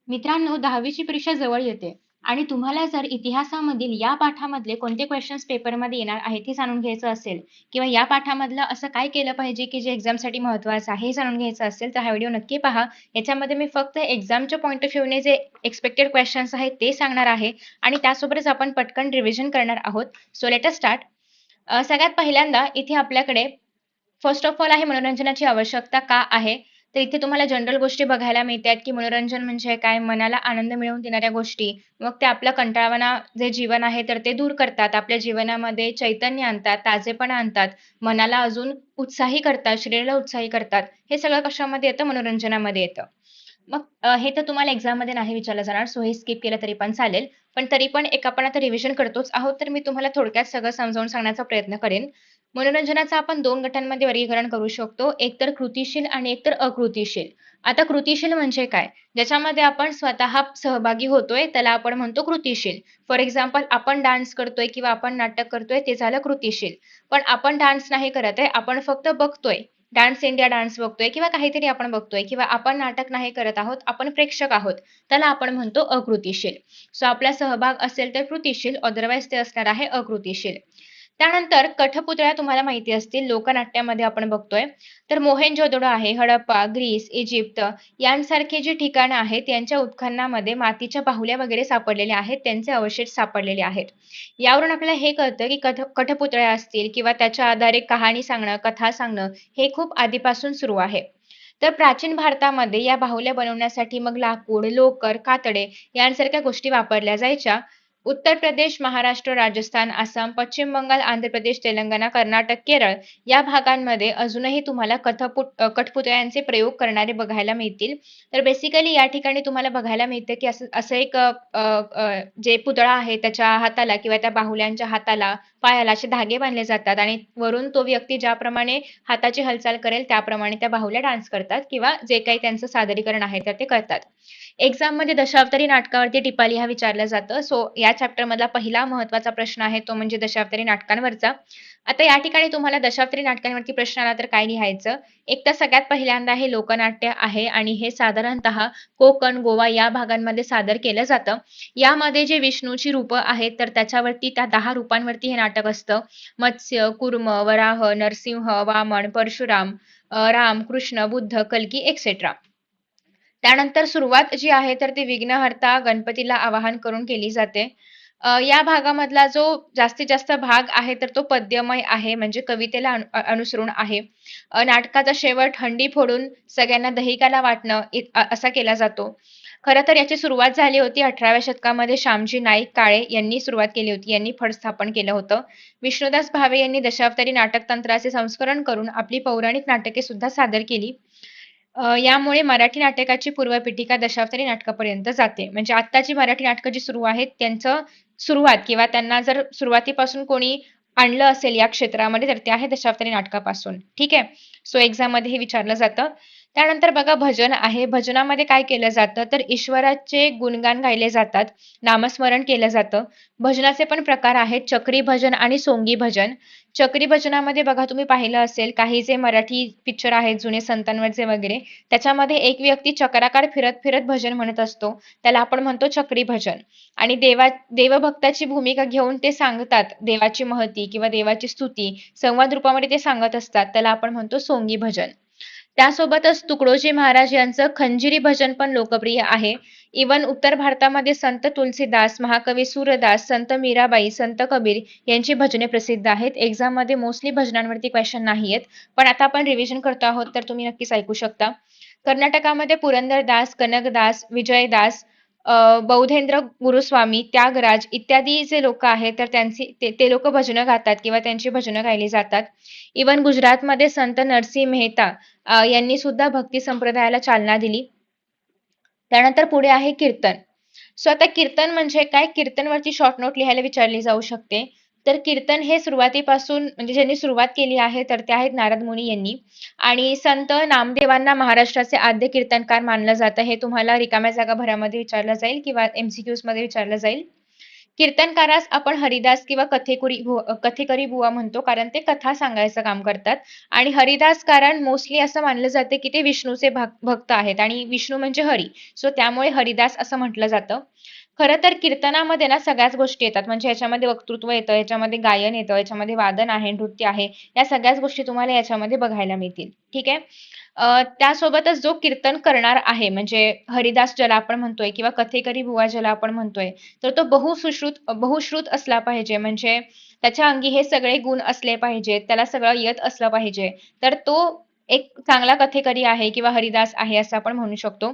मित्रांनो, 10वी परीक्षा जवळ येते आणि तुम्हाला जर इतिहासामधील या पाठामधले कोणते क्वेश्चन्स पेपरमध्ये येणार आहेत हे जाणून घ्यायचं असेल किंवा या पाठामधलं असं काय केलं पाहिजे की जे एक्झामसाठी महत्त्वाचं आहे हे जाणून घ्यायचं असेल तर हा व्हिडिओ नक्की पहा. याच्यामध्ये मी फक्त एक्झामच्या पॉइंट ऑफ व्ह्यूने जे एक्सपेक्टेड क्वेश्चन्स आहेत ते सांगणार आहे आणि त्यासोबतच आपण पटकन रिव्हिजन करणार आहोत. So let us start. सगळ्यात पहिल्यांदा इथे आपल्याकडे फर्स्ट ऑफ ऑल आहे मनोरंजनाची आवश्यकता का आहे? तर इथे तुम्हाला जनरल गोष्टी बघायला मिळतात, की मनोरंजन म्हणजे काय? मनाला आनंद मिळवून देणाऱ्या गोष्टी. मग ते आपलं कंटाळवाणा जे जीवन आहे तर ते दूर करतात. आपल्या जीवनामध्ये चैतन्य आणतात, ताजेपणा आणतात, मनाला अजून उत्साही करतात, शरीराला उत्साही करतात. हे सगळं कशामध्ये येतं? मनोरंजनामध्ये येतं. मग हे तर तुम्हाला एक्झाममध्ये नाही विचारलं जाणार, सो हे स्किप केलं तरी पण चालेल. पण तरी पण एक आपण आता रिव्हिजन करतोच आहोत, तर मी तुम्हाला थोडक्यात सगळं समजावून सांगण्याचा प्रयत्न करेन. मनोरंजनाचं आपण 2 गटांमध्ये वर्गीकरण करू शकतो. एक तर कृतिशील आणि एक तर अकृतिशील. आता कृतिशील म्हणजे काय? ज्याच्यामध्ये आपण स्वतः सहभागी होतोय त्याला आपण म्हणतो कृतिशील. फॉर एक्झाम्पल आपण डान्स करतोय किंवा आपण नाटक करतोय ते झालं कृतिशील. पण आपण डान्स नाही करत आहे, आपण फक्त बघतोय. डान्स इंडिया डान्स बघतोय किंवा काहीतरी आपण बघतोय किंवा आपण नाटक नाही करत आहोत, आपण प्रेक्षक आहोत. त्याला आपण म्हणतो अकृतिशील. सो आपला सहभाग असेल तर कृतिशील, अदरवाईज ते असणार आहे अकृतिशील. त्यानंतर कठपुतळ्या तुम्हाला माहिती असतील, लोकनाट्यामध्ये आपण बघतोय. तर मोहेंजोदडो आहे, हडप्पा, ग्रीस, इजिप्त यांसारखे जी ठिकाणं आहेत, यांच्या उत्खननामध्ये मातीच्या बाहुल्या वगैरे सापडलेल्या आहेत, त्यांचे अवशेष सापडलेले आहेत. यावरून आपल्याला हे कळतं की कठपुतळ्या असतील किंवा त्याच्या आधारे कहाणी सांगणं, कथा सांगणं हे खूप आधीपासून सुरू आहे. तर प्राचीन भारतामध्ये या बाहुल्या बनवण्यासाठी मग लाकूड, लोकर, कातडे यांसारख्या गोष्टी वापरल्या जायच्या. उत्तर प्रदेश, महाराष्ट्र, राजस्थान, आसाम, पश्चिम बंगाल, आंध्र प्रदेश, तेलंगणा, कर्नाटक, केरळ या भागांमध्ये अजूनही तुम्हाला कठपुतळ्यांचे प्रयोग करणारे बघायला मिळतील. तर बेसिकली या ठिकाणी तुम्हाला बघायला मिळतं की असं असं एक जे पुतळा आहे त्याच्या हाताला किंवा त्या बाहुल्यांच्या हाताला, पायाला असे धागे बांधले जातात आणि वरून तो व्यक्ती ज्याप्रमाणे हाताची हालचाल करेल त्याप्रमाणे त्या बाहुल्या डान्स करतात किंवा जे काही त्यांचं सादरीकरण आहे तर ते करतात. एक्झाम मध्ये दशावतारी नाटकावरती टिपा लिहा विचारलं जातं. सो या चॅप्टर मधला पहिला महत्वाचा प्रश्न आहे तो म्हणजे दशावतारी नाटकांवरचा. आता या ठिकाणी तुम्हाला दशावतारी नाटकांवरती प्रश्न आला तर काय लिहायचं? एक तर सगळ्यात पहिल्यांदा हे लोकनाट्य आहे आणि हे साधारणतः कोकण, गोवा या भागांमध्ये सादर केलं जातं. यामध्ये जे विष्णूची रूपं आहेत तर त्याच्यावरती त्या 10 रूपांवरती हे नाटक असतं. मत्स्य, कूर्म, वराह, नरसिंह, वामन, परशुराम, राम, कृष्ण, बुद्ध, कल्की एक्सेट्रा. त्यानंतर सुरुवात जी आहे तर ती विघ्नहर्ता गणपतीला आवाहन करून केली जाते. या भागामधला जो जास्तीत जास्त भाग आहे तर तो पद्यमय आहे म्हणजे कवितेला अनुसरून आहे. नाटकाचा शेवट हंडी फोडून सगळ्यांना दहीकाला वाटणं असा केला जातो. खरं तर याची सुरुवात झाली होती 18व्या शतकामध्ये श्यामजी नाईक काळे यांनी सुरुवात केली होती. यांनी फड स्थापन केलं होतं. विष्णुदास भावे यांनी दशावतारी नाटक तंत्राचे संस्करण करून आपली पौराणिक नाटके सुद्धा सादर केली. यामुळे मराठी नाटकाची पूर्वपीठिका दशावतारी नाटकापर्यंत जाते. म्हणजे आत्ताची मराठी नाटकं जी सुरू आहेत त्यांचं सुरुवात किंवा त्यांना जर सुरुवातीपासून कोणी आणलं असेल या क्षेत्रामध्ये तर ते आहे दशावतारी नाटकापासून. ठीक आहे. सो एक्झाम मध्ये हे विचारलं जातं. त्यानंतर बघा भजन आहे. भजनामध्ये काय केलं जातं तर ईश्वराचे गुणगान गायले जातात, नामस्मरण केलं जातं. भजनाचे पण प्रकार आहेत चक्री भजन आणि सोंगी भजन. चक्री भजनामध्ये बघा तुम्ही पाहिलं असेल काही जे मराठी पिक्चर आहेत जुने संतांवरचे वगैरे त्याच्यामध्ये एक व्यक्ती चक्राकार फिरत फिरत भजन म्हणत असतो. त्याला आपण म्हणतो चक्री भजन. आणि देवभक्ताची भूमिका घेऊन ते सांगतात देवाची महती किंवा देवाची स्तुती संवाद रूपामध्ये ते सांगत असतात. त्याला आपण म्हणतो सोंगी भजन. त्यासोबतच तुकडोजी महाराज यांचं खंजिरी भजन पण लोकप्रिय आहे. इवन उत्तर भारतामध्ये संत तुलसीदास, महाकवी सूरदास, संत मीराबाई, संत कबीर यांची भजने प्रसिद्ध आहेत. एक्झाम मध्ये मोस्टली भजनांवरती क्वेश्चन नाही आहेत. पण आता आपण रिव्हिजन करतो आहोत तर तुम्ही नक्कीच ऐकू शकता. कर्नाटकामध्ये पुरंदरदास, कनकदास, विजयदास, बौधेंद्र गुरुस्वामी, त्यागराज इत्यादी जे लोक आहेत तर त्यांची ते लोक भजनं गातात किंवा त्यांची भजनं गायली जातात. इवन गुजरातमध्ये संत नरसिंह मेहता यांनी सुद्धा भक्ती संप्रदायाला चालना दिली. त्यानंतर पुढे आहे कीर्तन. सो आता कीर्तन म्हणजे काय? कीर्तनवरती शॉर्ट नोट लिहायला विचारली जाऊ शकते. तर कीर्तन हे सुरुवातीपासून म्हणजे ज्यांनी सुरुवात केली आहे तर ते आहेत नारद मुनी यांनी. आणि संत नामदेवांना महाराष्ट्राचे आद्य कीर्तनकार मानलं जातं. हे तुम्हाला रिकाम्या जागा भरामध्ये विचारलं जाईल किंवा एमसीक्यूज मध्ये विचारलं जाईल. कीर्तनकारास आपण हरिदास किंवा कथेकरी बुवा म्हणतो, कारण ते कथा सांगायचं काम करतात. आणि हरिदास कारण मोस्टली असं मानलं जाते की ते विष्णूचे भक्त आहेत आणि विष्णू म्हणजे हरी. सो त्यामुळे हरिदास असं म्हटलं जातं. खरं तर कीर्तनामध्ये ना सगळ्याच गोष्टी येतात, म्हणजे याच्यामध्ये वक्तृत्व येतं, याच्यामध्ये गायन येतं, याच्यामध्ये वादन आहे, नृत्य आहे. या सगळ्याच गोष्टी तुम्हाला याच्यामध्ये बघायला मिळतील. ठीक आहे. त्यासोबतच जो कीर्तन करणार आहे, म्हणजे हरिदास ज्याला आपण म्हणतोय किंवा कथेकरी बुवा ज्याला आपण म्हणतोय, तर तो बहुश्रुत असला पाहिजे. म्हणजे त्याच्या अंगी हे सगळे गुण असले पाहिजेत, त्याला सगळं येत असलं पाहिजे. तर तो एक चांगला कथेकरी आहे किंवा हरिदास आहे असं आपण म्हणू शकतो.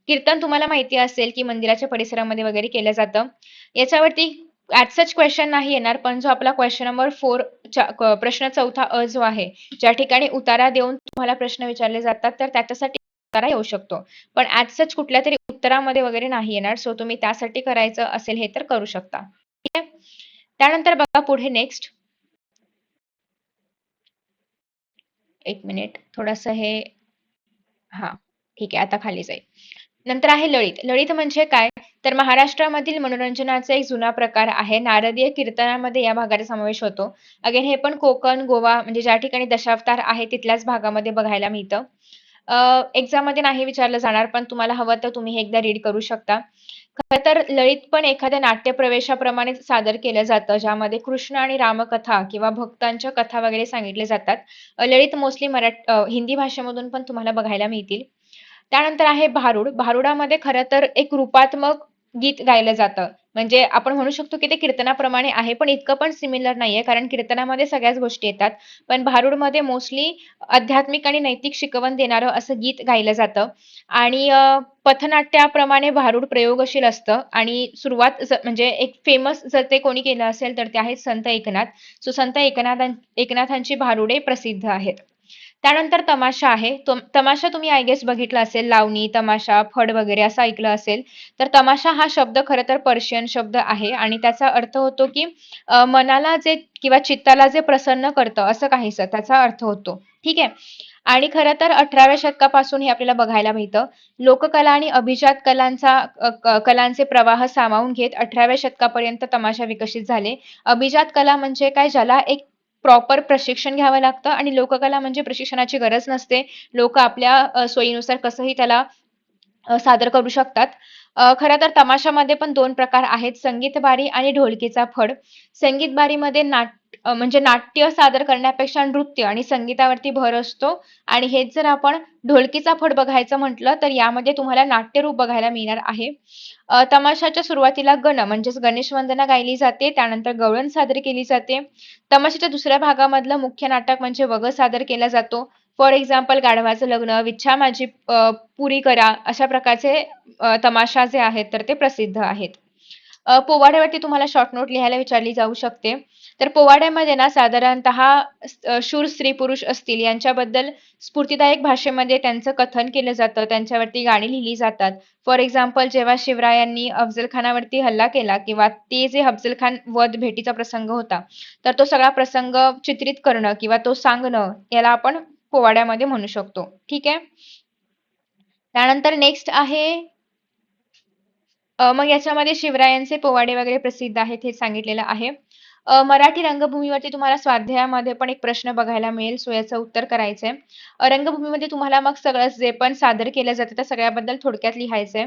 कीर्तन तुम्हाला माहिती असेल की मंदिराच्या परिसरामध्ये वगैरे केलं जातं. याच्यावरती ऍट सच क्वेश्चन नाही येणार, पण जो आपला क्वेश्चन नंबर 4 प्रश्न चौथा जो आहे, ज्या ठिकाणी उतारा देऊन तुम्हाला प्रश्न विचारले जातात, तर त्याच्यासाठी उतारा येऊ शकतो. पण ऍट सच कुठल्या तरी उत्तरामध्ये वगैरे नाही येणार. सो तुम्ही त्यासाठी करायचं असेल हे तर करू शकता. ठीक आहे. त्यानंतर बघा पुढे नेक्स्ट. एक मिनिट, थोडस हे, हा, ठीक आहे, आता खाली जाईल. नंतर आहे लळीत. लळीत म्हणजे काय? तर महाराष्ट्रामधील मनोरंजनाचा एक जुना प्रकार आहे. नारदीय कीर्तनामध्ये या भागाचा समावेश होतो. अगेन हे पण कोकण, गोवा म्हणजे ज्या ठिकाणी दशावतार आहे तिथल्याच भागामध्ये बघायला मिळतं. एक्झाम मध्ये नाही विचारलं जाणार, पण तुम्हाला हवं तर तुम्ही हे एकदा रीड करू शकता. खरं तर लळीत पण एखाद्या नाट्यप्रवेशाप्रमाणे सादर केलं जातं, ज्यामध्ये कृष्ण आणि रामकथा किंवा भक्तांच्या कथा वगैरे सांगितले जातात. ललित मोस्टली हिंदी भाषेमधून पण तुम्हाला बघायला मिळतील. त्यानंतर आहे भारुड. भारुडामध्ये खरं तर एक रूपात्मक गीत गायलं जातं. म्हणजे आपण म्हणू शकतो की ते कीर्तनाप्रमाणे आहे, पण इतकं पण सिमिलर नाहीये, कारण कीर्तनामध्ये सगळ्याच गोष्टी येतात. पण भारुडमध्ये मोस्टली आध्यात्मिक आणि नैतिक शिकवण देणारं असं गीत गायलं जातं. आणि पथनाट्याप्रमाणे भारुड प्रयोगशील असतं आणि म्हणजे एक फेमस जर ते कोणी केलं असेल तर ते आहेत संत एकनाथ. सो संत एकनाथांची भारुडे प्रसिद्ध आहेत. त्यानंतर तमाशा आहे. तमाशा तुम्ही आय गेस बघितला असेल, लावणी, तमाशा, फड वगैरे असं ऐकलं असेल. तर तमाशा हा शब्द खरं तर पर्शियन शब्द आहे आणि त्याचा अर्थ होतो की मनाला जे किंवा चित्ताला जे प्रसन्न करतं असं काहीसं त्याचा अर्थ होतो. ठीक आहे. आणि खरं तर 18व्या शतकापासून हे आपल्याला बघायला मिळतं. लोककला आणि अभिजात कलांचे प्रवाह सामावून घेत 18व्या शतकापर्यंत तमाशा विकसित झाले. अभिजात कला म्हणजे काय? ज्याला एक प्रॉपर प्रशिक्षण घ्यावं लागतं, आणि लोककला म्हणजे प्रशिक्षणाची गरज नसते. लोक आपल्या सोयीनुसार कसंही त्याला सादर करू शकतात. खरं तर तमाशामध्ये पण दोन प्रकार आहेत, संगीत बारी आणि ढोलकीचा फड. संगीत बारीमध्ये म्हणजे नाट्य सादर करण्यापेक्षा नृत्य आणि संगीतावरती भर असतो. आणि हेच जर आपण ढोलकीचा फड बघायचं म्हटलं तर यामध्ये तुम्हाला नाट्यरूप बघायला मिळणार आहे. तमाशाच्या सुरुवातीला म्हणजेच गणेश वंदना गायली जाते, त्यानंतर गवळण सादर केली जाते. तमाशाच्या दुसऱ्या भागामधलं मुख्य नाटक म्हणजे वग सादर केला जातो. फॉर एक्झाम्पल गाढवाचं लग्न, विच्छा माझी पुरी करा, अशा प्रकारचे तमाशा जे आहेत तर ते प्रसिद्ध आहेत. पोवाड्यावरती तुम्हाला शॉर्ट नोट लिहायला विचारली जाऊ शकते. तर पोवाड्यामध्ये ना साधारणतः शूर स्त्री पुरुष असतील यांच्याबद्दल स्फूर्तिदायक भाषेमध्ये त्यांचं कथन केलं जातं, त्यांच्यावरती गाणी लिहिली जातात. फॉर एक्झाम्पल जेव्हा शिवरायांनी अफझल खानावरती हल्ला केला किंवा ते जे अफझल खान वध भेटीचा प्रसंग होता, तर तो सगळा प्रसंग चित्रित करणं किंवा तो सांगणं याला आपण पोवाड्यामध्ये म्हणू शकतो. ठीक आहे. त्यानंतर नेक्स्ट आहे, मग याच्यामध्ये शिवरायांचे पोवाडे वगैरे प्रसिद्ध आहेत हे सांगितलेलं आहे. मराठी रंगभूमीवरती तुम्हाला स्वाध्यायामध्ये पण एक प्रश्न बघायला मिळेल, सो याचं उत्तर करायचंय. रंगभूमीमध्ये तुम्हाला मग सगळं जे पण सादर केलं जातं त्या सगळ्याबद्दल थोडक्यात लिहायचंय.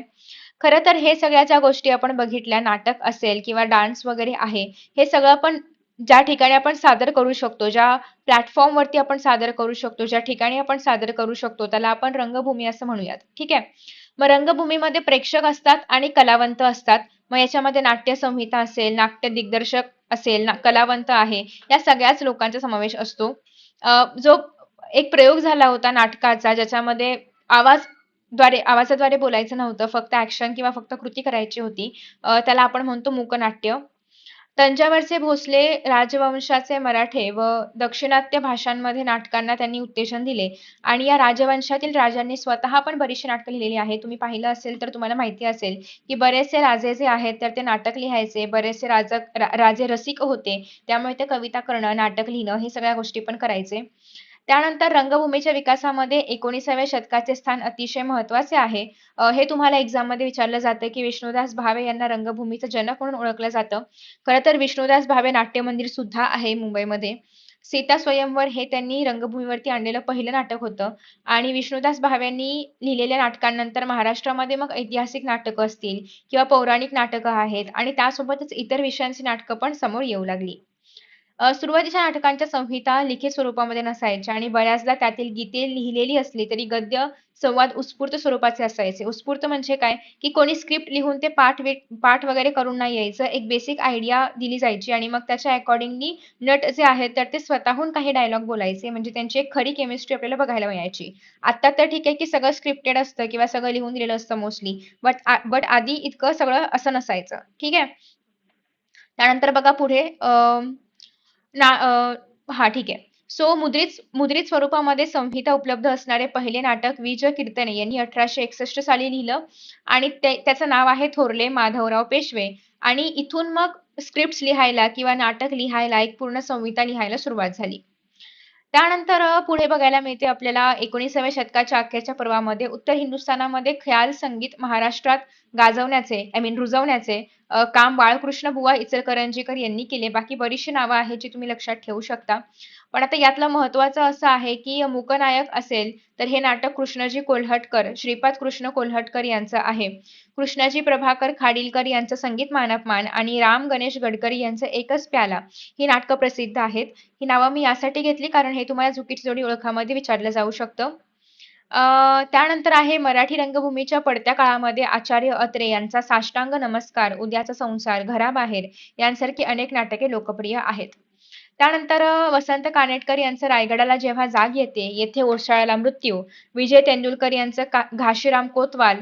खरं तर हे सगळ्या ज्या गोष्टी आपण बघितल्या, नाटक असेल किंवा डान्स वगैरे आहे, हे सगळं आपण ज्या ठिकाणी आपण सादर करू शकतो, ज्या प्लॅटफॉर्मवरती आपण सादर करू शकतो, ज्या ठिकाणी आपण सादर करू शकतो, त्याला आपण रंगभूमी असं म्हणूयात. ठीक आहे. मग रंगभूमीमध्ये प्रेक्षक असतात आणि कलावंत असतात. मग याच्यामध्ये नाट्य संहिता असेल, नाट्य दिग्दर्शक असेल, कलावंत आहे, या सगळ्याच लोकांचा समावेश असतो. जो एक प्रयोग झाला होता नाटकाचा, ज्याच्यामध्ये आवाजाद्वारे बोलायचं नव्हतं, फक्त ऍक्शन किंवा फक्त कृती करायची होती, त्याला आपण म्हणतो मूकनाट्य. तंजावरचे भोसले राजवंशाचे मराठे व दाक्षिणात्य भाषांमध्ये नाटकांना त्यांनी उत्तेजन दिले आणि या राजवंशातील राजांनी स्वतः पण बरीचशी नाटकं लिहिलेली आहेत. तुम्ही पाहिलं असेल तर तुम्हाला माहिती असेल की बरेचसे राजे जे आहेत तर ते नाटक लिहायचे, बरेचसे राजे रसिक होते, त्यामुळे ते कविता करणं, नाटक लिहिणं हे सगळ्या गोष्टी पण करायचे. त्यानंतर रंगभूमीच्या विकासामध्ये 19व्या शतकाचे स्थान अतिशय महत्त्वाचे आहे. हे तुम्हाला एक्झाममध्ये विचारलं जातं की विष्णुदास भावे यांना रंगभूमीचा जनक म्हणून ओळखलं जातं. खरं तर विष्णुदास भावे नाट्य मंदिर सुद्धा आहे मुंबईमध्ये. सीता स्वयंवर हे त्यांनी रंगभूमीवरती आणलेलं पहिलं नाटक होतं आणि विष्णुदास भावेंनी लिहिलेल्या नाटकांनंतर महाराष्ट्रामध्ये मग ऐतिहासिक नाटकं असतील किंवा पौराणिक नाटकं आहेत आणि त्यासोबतच इतर विषयांची नाटकं पण समोर येऊ लागली. सुरुवातीच्या नाटकांच्या संहिता लिखित स्वरूपामध्ये नसायच्या आणि बऱ्याचदा त्यातील गीते लिहिलेली असली तरी गद्य संवाद उत्स्फूर्त स्वरूपाचे असायचे. उत्स्फूर्त म्हणजे काय, की कोणी स्क्रिप्ट लिहून ते पाठ वगैरे करून नाही यायचं. एक बेसिक आयडिया दिली जायची आणि मग त्याच्या अकॉर्डिंगली नट जे आहेत तर ते स्वतःहून काही डायलॉग बोलायचे. म्हणजे त्यांची एक खरी केमिस्ट्री आपल्याला बघायला मिळायची. आता तर ठीक आहे, की सगळं स्क्रिप्टेड असतं किंवा सगळं लिहून दिलेलं असतं मोस्टली. बट आधी इतकं सगळं असं नसायचं. ठीक आहे. त्यानंतर बघा पुढे हां, ठीक आहे. सो मुद्रित स्वरूपामध्ये संहिता उपलब्ध असणारे पहिले नाटक वि. कीर्तने यांनी 1861 साली लिहिलं आणि त्याचं नाव आहे थोरले माधवराव पेशवे आणि इथून मग स्क्रिप्ट्स लिहायला किंवा नाटक लिहायला एक पूर्ण संहिता लिहायला सुरुवात झाली. त्यानंतर पुढे बघायला मिळते आपल्याला 19व्या शतकाच्या अखेरच्या पर्वामध्ये उत्तर हिंदुस्थानामध्ये ख्याल संगीत महाराष्ट्रात गाजवण्याचे रुजवण्याचे काम बाळकृष्ण बुवा इचलकरंजीकर यांनी केले. बाकी बरीचशी नावं आहेत जी तुम्ही लक्षात ठेवू शकता. पण आता यातलं महत्त्वाचं असं आहे की मूकनायक असेल तर हे नाटक कृष्णजी कोल्हटकर, श्रीपाद कृष्ण कोल्हटकर यांचं आहे. कृष्णाजी प्रभाकर खाडीलकर यांचं संगीत मानपमान आणि राम गणेश गडकरी यांचं एकच प्याला ही नाटकं प्रसिद्ध आहेत. ही नावं मी यासाठी घेतली कारण हे तुम्हाला चुकीची जोडी ओळखामध्ये विचारलं जाऊ शकतं. त्यानंतर आहे मराठी रंगभूमीच्या पडत्या काळामध्ये आचार्य अत्रे यांचा साष्टांग नमस्कार, उद्याचा संसार, घराबाहेर यांसारखी अनेक नाटके लोकप्रिय आहेत. त्यानंतर वसंत कानेटकर यांचं रायगडाला जेव्हा जाग येते, येथे ओशाळ्याला मृत्यू, विजय तेंडुलकर यांचं घाशीराम कोतवाल,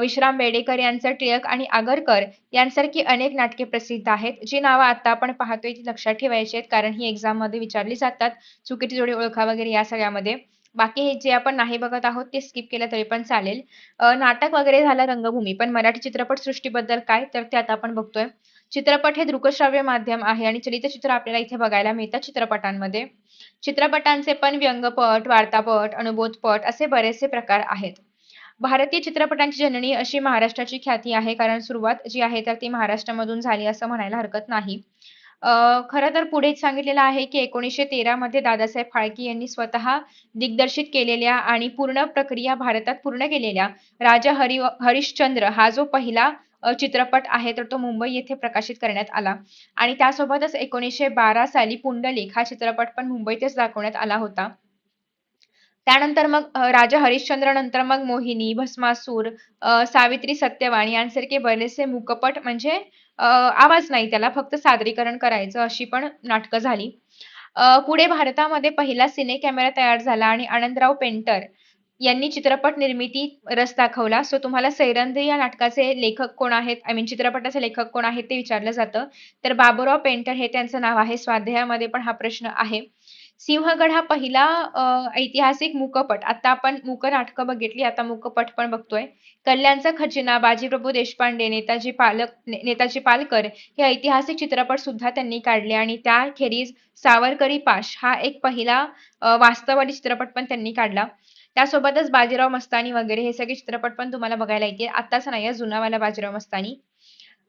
विश्राम बेडेकर यांचं टिळक आणि आगरकर यांसारखी अनेक नाटके प्रसिद्ध आहेत. जी नावं आता आपण पाहतोय ती लक्षात ठेवायची आहेत कारण ही एक्झाममध्ये विचारली जातात. चुकीची जोडी ओळखा वगैरे या सगळ्यामध्ये. बाकी हे जे आपण नाही बघत आहोत ते स्किप केलं तरी पण चालेल. नाटक वगैरे झालं रंगभूमी, पण मराठी चित्रपटसृष्टीबद्दल काय तर ते आता आपण बघतोय. चित्रपट हे दृकश्राव्य माध्यम आहे आणि चलितचित्र आपल्याला इथे बघायला मिळतात चित्रपटांमध्ये. चित्रपटांचे पण व्यंगपट, वार्तापट, अनुबोधपट असे बरेचसे प्रकार आहेत. भारतीय चित्रपटांची जननी अशी महाराष्ट्राची ख्याती आहे कारण सुरुवात जी आहे तर ती महाराष्ट्रामधून झाली असं म्हणायला हरकत नाही. खरं तर पुढे सांगितलेलं आहे की 1913 मध्ये दादासाहेब फाळके यांनी स्वतः दिग्दर्शित केलेल्या आणि पूर्ण प्रक्रिया भारतात पूर्ण केलेल्या राजा हरिश्चंद्र हा जो पहिला चित्रपट आहे तर तो मुंबई येथे प्रकाशित करण्यात आला आणि त्यासोबतच 1912 साली पुंडलिक हा चित्रपट पण मुंबईतच दाखवण्यात आला होता. त्यानंतर मग राजा हरिश्चंद्र नंतर मग मोहिनी, भस्मासूर, सावित्री सत्यवान यांसारखे बरेचसे मूकपट म्हणजे आवाज नाही त्याला फक्त सादरीकरण करायचं अशी पण नाटकं झाली. पुढे भारतामध्ये पहिला सिने कॅमेरा तयार झाला आणि आनंदराव पेंटर यांनी चित्रपट निर्मिती रस दाखवला. सो तुम्हाला सैरंध्री या नाटकाचे लेखक कोण आहेत? चित्रपटाचे लेखक कोण आहेत ते विचारलं जातं. तर बाबूराव पेंटर हे त्यांचं नाव आहे. स्वाध्यायामध्ये पण हा प्रश्न आहे. सिंहगड हा पहिला ऐतिहासिक मूकपट. आता आपण मूकनाटकं बघितली, आता मूकपट पण बघतोय. कल्याणचा खजिना, बाजीप्रभू देशपांडे, नेताजी पालकर हे ऐतिहासिक चित्रपट सुद्धा त्यांनी काढले आणि त्याखेरीज सावरकरी पाश हा एक पहिला वास्तववादी चित्रपट पण त्यांनी काढला. त्यासोबतच बाजीराव मस्तानी वगैरे हे सगळे चित्रपट पण तुम्हाला बघायला येतील. आत्ताच नाही जुनावाला बाजीराव मस्तानी.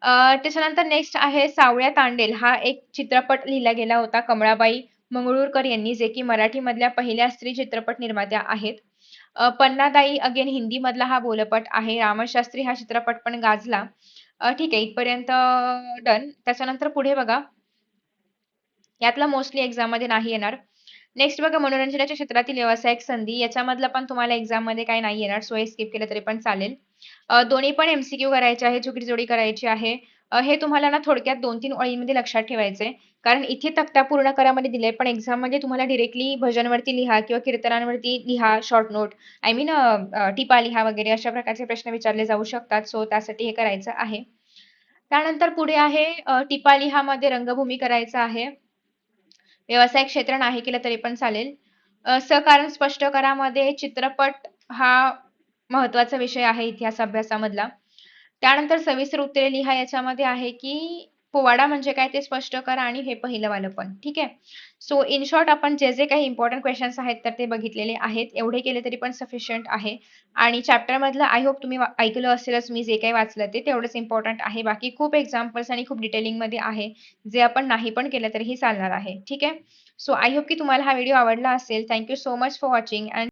त्याच्यानंतर नेक्स्ट आहे सावळ्या तांडेल हा एक चित्रपट लिहिला गेला होता कमळाबाई मंगरुळकर यांनी जे की मराठीमधल्या पहिल्या स्त्री चित्रपट निर्मात्या आहेत. पन्नादाई अगेन हिंदी मधला हा बोलपट आहे. रामशास्त्री हा चित्रपट पण गाजला. ठीक आहे इथपर्यंत डन. त्याच्यानंतर पुढे बघा. यातला मोस्टली एक्झाम मध्ये नाही येणार. नेक्स्ट बघा मनोरंजनाच्या क्षेत्रातील व्यावसायिक संधी याच्यामधलं पण तुम्हाला एक्झाम मध्ये काही नाही येणार सो हे स्किप केलं तरी पण चालेल. दोन्ही पण एमसीक्यू करायचे आहे, चुकीची जोडी करायची आहे. हे तुम्हाला ना थोडक्यात 2-3 ओळींमध्ये लक्षात ठेवायचंय. कारण इथे तक्ता पूर्ण करामध्ये दिले पण एक्झाम मध्ये तुम्हाला डिरेक्टली भजनवरती लिहा किंवा कीर्तनांवरती लिहा शॉर्ट नोट टिपा लिहा वगैरे अशा प्रकारचे प्रश्न विचारले जाऊ शकतात. सो त्यासाठी हे करायचं आहे. त्यानंतर पुढे आहे टिपा लिहा मध्ये रंगभूमी करायचं आहे. व्यवसाय क्षेत्र नाही केलं तरी पण चालेल. सकारण स्पष्ट करामध्ये चित्रपट हा महत्वाचा विषय आहे इतिहास अभ्यासामधला. त्यानंतर सविस्तर उत्तरे लिहा याच्यामध्ये आहे की पोवाडा म्हणजे काय ते स्पष्ट करा आणि हे पहिलं वालं पण. ठीक आहे. सो इन शॉर्ट आपण जे काही इम्पोर्टंट क्वेशन्स आहेत तर ते बघितलेले आहेत. एवढे केले तरी पण सफिशियंट आहे. आणि चॅप्टर मधलं आय होप तुम्ही ऐकलं असेलच मी जे काही वाचलं ते तेवढंच इम्पॉर्टंट आहे. बाकी खूप एक्झाम्पल्स आणि खूप डिटेलिंगमध्ये आहे, जे आपण नाही पण केलं तरीही चालणार आहे. ठीक आहे. सो आय होप की तुम्हाला हा व्हिडिओ आवडला असेल. Thank so much for watching and